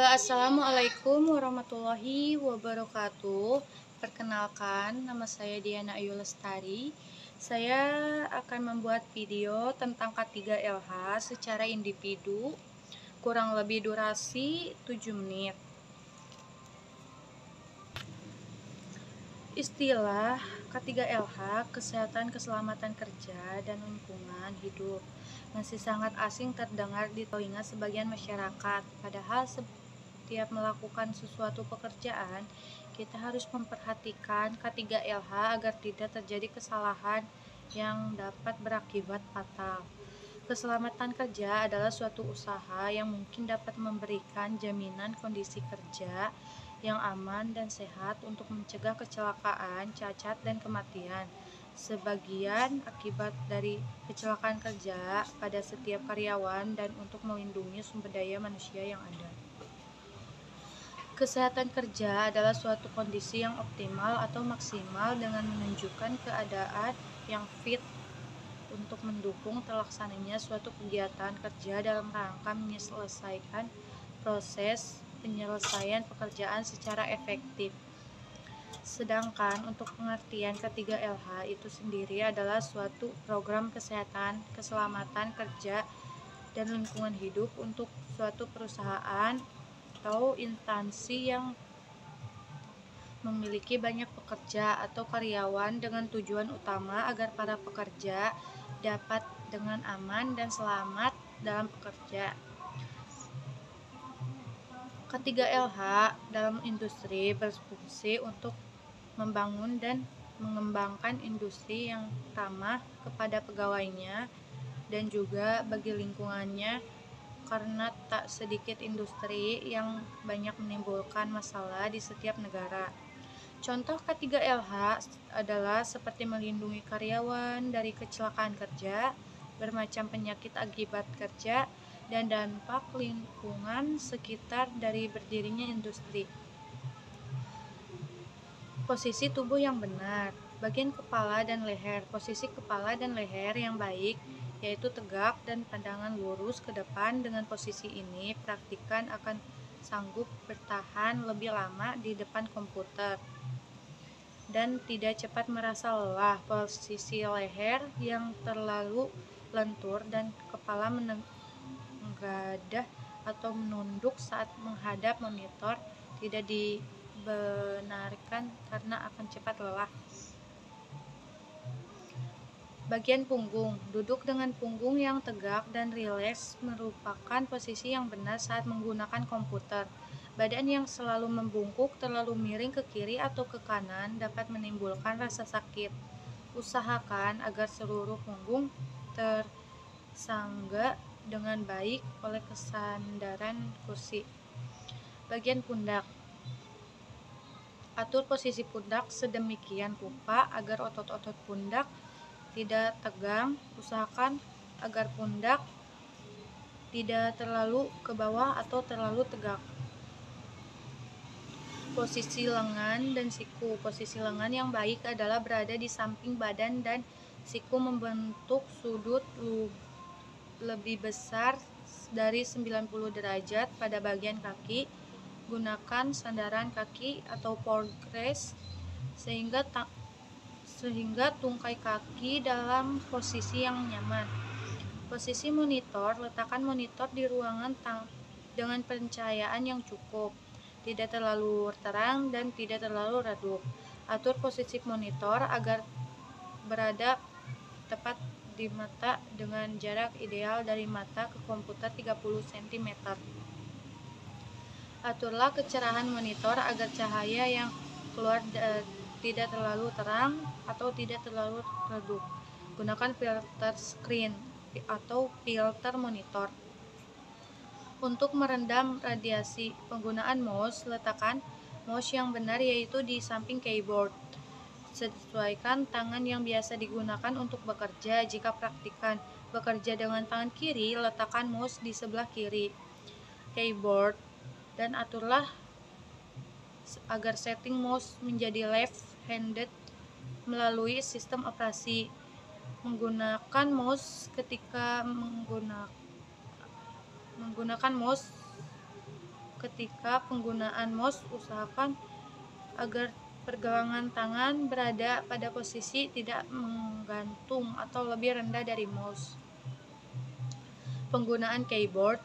Assalamualaikum warahmatullahi wabarakatuh. Perkenalkan, nama saya Diana Ayu Lestari. Saya akan membuat video tentang K3LH secara individu, kurang lebih durasi 7 menit. Istilah K3LH, kesehatan, keselamatan kerja, dan lingkungan hidup, masih sangat asing terdengar di telinga sebagian masyarakat. Padahal setiap melakukan sesuatu pekerjaan, kita harus memperhatikan K3LH agar tidak terjadi kesalahan yang dapat berakibat fatal. Keselamatan kerja adalah suatu usaha yang mungkin dapat memberikan jaminan kondisi kerja yang aman dan sehat untuk mencegah kecelakaan, cacat, dan kematian. Sebagian akibat dari kecelakaan kerja pada setiap karyawan dan untuk melindungi sumber daya manusia yang ada. Kesehatan kerja adalah suatu kondisi yang optimal atau maksimal dengan menunjukkan keadaan yang fit untuk mendukung terlaksananya suatu kegiatan kerja dalam rangka menyelesaikan proses penyelesaian pekerjaan secara efektif. Sedangkan untuk pengertian K3LH itu sendiri adalah suatu program kesehatan, keselamatan kerja, dan lingkungan hidup untuk suatu perusahaan atau instansi yang memiliki banyak pekerja atau karyawan dengan tujuan utama agar para pekerja dapat dengan aman dan selamat dalam bekerja. K3LH dalam industri berfungsi untuk membangun dan mengembangkan industri yang ramah kepada pegawainya dan juga bagi lingkungannya, karena tak sedikit industri yang banyak menimbulkan masalah di setiap negara. Contoh K3LH adalah seperti melindungi karyawan dari kecelakaan kerja, bermacam penyakit akibat kerja, dan dampak lingkungan sekitar dari berdirinya industri. Posisi tubuh yang benar, bagian kepala dan leher. Posisi kepala dan leher yang baik yaitu tegak dan pandangan lurus ke depan. Dengan posisi ini, praktikan akan sanggup bertahan lebih lama di depan komputer dan tidak cepat merasa lelah. Posisi leher yang terlalu lentur dan kepala menengadah atau menunduk saat menghadap monitor tidak dibenarkan karena akan cepat lelah. Bagian punggung, duduk dengan punggung yang tegak dan rileks merupakan posisi yang benar saat menggunakan komputer. Badan yang selalu membungkuk, terlalu miring ke kiri atau ke kanan dapat menimbulkan rasa sakit. Usahakan agar seluruh punggung tersangga dengan baik oleh kesandaran kursi. Bagian pundak, atur posisi pundak sedemikian rupa agar otot-otot pundak tidak tegang. Usahakan agar pundak tidak terlalu ke bawah atau terlalu tegak. Posisi lengan dan siku. Posisi lengan yang baik adalah berada di samping badan dan siku membentuk sudut lebih besar dari 90 derajat pada bagian kaki. Gunakan sandaran kaki atau footrests sehingga tungkai kaki dalam posisi yang nyaman. Posisi monitor, letakkan monitor di ruangan dengan pencahayaan yang cukup, tidak terlalu terang dan tidak terlalu redup. Atur posisi monitor agar berada tepat di mata dengan jarak ideal dari mata ke komputer 30 cm. Aturlah kecerahan monitor agar cahaya yang keluar tidak terlalu terang atau tidak terlalu redup. Gunakan filter screen atau filter monitor. Untuk meredam radiasi, penggunaan mouse, letakkan mouse yang benar yaitu di samping keyboard. Sesuaikan tangan yang biasa digunakan untuk bekerja. Jika praktikan bekerja dengan tangan kiri, letakkan mouse di sebelah kiri keyboard dan aturlah agar setting mouse menjadi left-handed melalui sistem operasi. Menggunakan mouse Ketika penggunaan mouse, usahakan agar pergelangan tangan berada pada posisi tidak menggantung atau lebih rendah dari mouse. Penggunaan keyboard,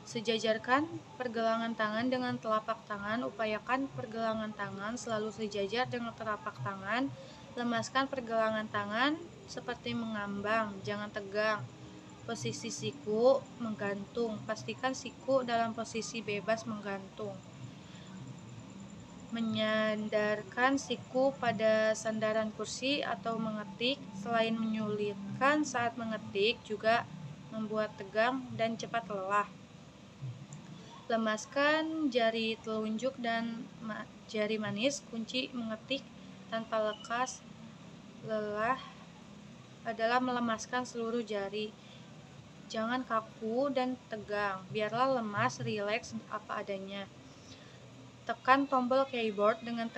sejajarkan pergelangan tangan dengan telapak tangan. Upayakan pergelangan tangan selalu sejajar dengan telapak tangan. Lemaskan pergelangan tangan seperti mengambang, jangan tegang. Posisi siku menggantung, pastikan siku dalam posisi bebas menggantung. Menyandarkan siku pada sandaran kursi atau mengetik, selain menyulitkan saat mengetik, juga membuat tegang dan cepat lelah. Lemaskan jari telunjuk dan jari manis kunci mengetik tanpa lekas. Lelah adalah melemaskan seluruh jari. Jangan kaku dan tegang, biarlah lemas, rileks apa adanya. Tekan tombol keyboard dengan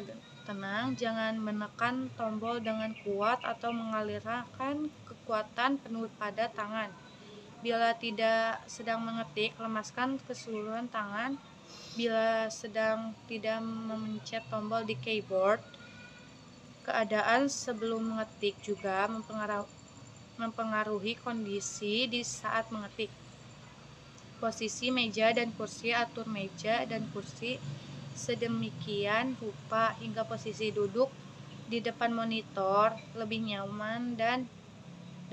tenang, jangan menekan tombol dengan kuat atau mengalirkan kekuatan penuh pada tangan. Bila sedang mengetik, lemaskan keseluruhan tangan. Bila sedang tidak memencet tombol di keyboard, keadaan sebelum mengetik juga mempengaruhi kondisi di saat mengetik. Posisi meja dan kursi, atur meja dan kursi sedemikian rupa hingga posisi duduk di depan monitor lebih nyaman dan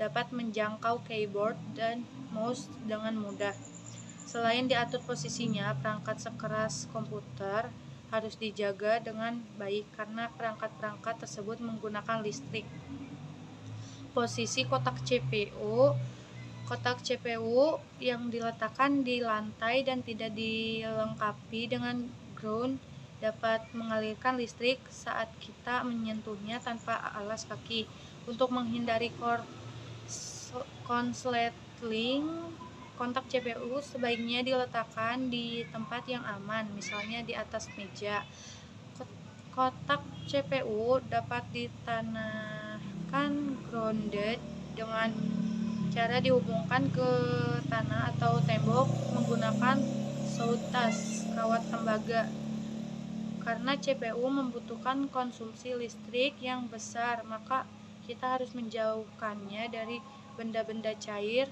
dapat menjangkau keyboard dan mouse dengan mudah. Selain diatur posisinya, perangkat sekeras komputer harus dijaga dengan baik karena perangkat-perangkat tersebut menggunakan listrik. Posisi kotak CPU. Kotak CPU yang diletakkan di lantai dan tidak dilengkapi dengan ground dapat mengalirkan listrik saat kita menyentuhnya tanpa alas kaki. Untuk menghindari konsleting, kontak CPU sebaiknya diletakkan di tempat yang aman, misalnya di atas meja. Kotak CPU dapat ditanahkan grounded dengan cara dihubungkan ke tanah atau tembok menggunakan sawdust kawat tembaga. Karena CPU membutuhkan konsumsi listrik yang besar, maka kita harus menjauhkannya dari benda-benda cair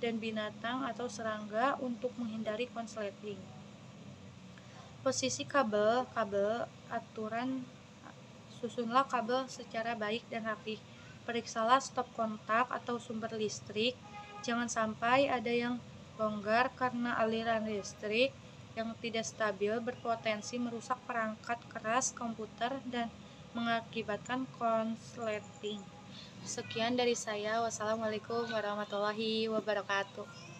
dan binatang atau serangga untuk menghindari konsleting. Posisi kabel aturan, susunlah kabel secara baik dan rapi. Periksalah stop kontak atau sumber listrik. Jangan sampai ada yang longgar karena aliran listrik yang tidak stabil berpotensi merusak perangkat keras komputer dan mengakibatkan konsleting. Sekian dari saya. Wassalamualaikum warahmatullahi wabarakatuh.